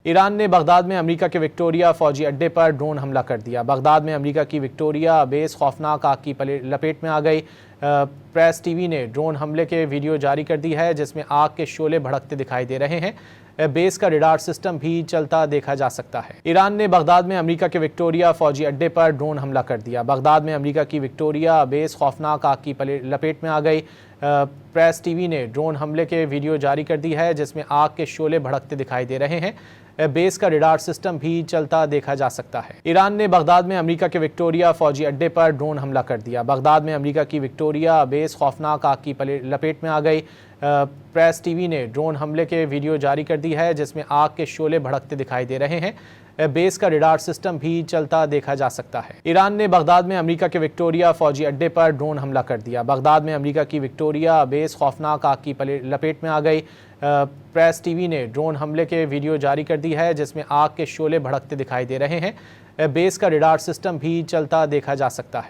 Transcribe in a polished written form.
Iran ने Baghdad में America के विक्टोरिया फौजी अड्डे पर ड्रोन हमला कर दिया। बगदाद में अमेरिका की विक्टोरिया बेस खौफनाक आग की लपेट में आ गई। प्रेस टीवी ने ड्रोन हमले के वीडियो जारी कर दी है, जिसमें आग के शोले भड़कते दिखाई दे रहे हैं। बेस का रडार सिस्टम भी चलता देखा जा सकता है। ईरान ने बगदाद में अमेरिका के विक्टोरिया फौजी अड्डे पर ड्रोन हमला कर दिया। बगदाद में अमेरिका की विक्टोरिया बेस खौफनाक आग की लपेट में आ गई। प्रेस टीवी ने ड्रोन हमले के वीडियो जारी कर दी है, जिसमें आग के शोले भड़कते दिखाई दे रहे हैं। बेस का रडार सिस्टम भी चलता देखा जा सकता है। ईरान ने बगदाद में अमेरिका के विक्टोरिया फौजी अड्डे पर ड्रोन हमला कर दिया। बगदाद में अमेरिका की विक्टोरिया बेस खौफनाक आग की लपेट में आ गई। प्रेस टीवी ने ड्रोन हमले के वीडियो जारी कर दी है, जिसमें आग के शोले भड़कते दिखाई दे रहे हैं। बेस का रडार सिस्टम भी चलता देखा जा सकता है। ईरान ने बगदाद में अमेरिका के विक्टोरिया फौजी अड्डे पर ड्रोन हमला कर दिया। बगदाद में अमेरिका की विक्टोरिया बेस खौफनाक आग की लपेट में आ गई। प्रेस टीवी ने ड्रोन हमले के वीडियो जारी कर दी है, जिसमें आग के शोले भड़कते दिखाई दे रहे हैं। बेस का रडार सिस्टम भी चलता देखा जा सकता है।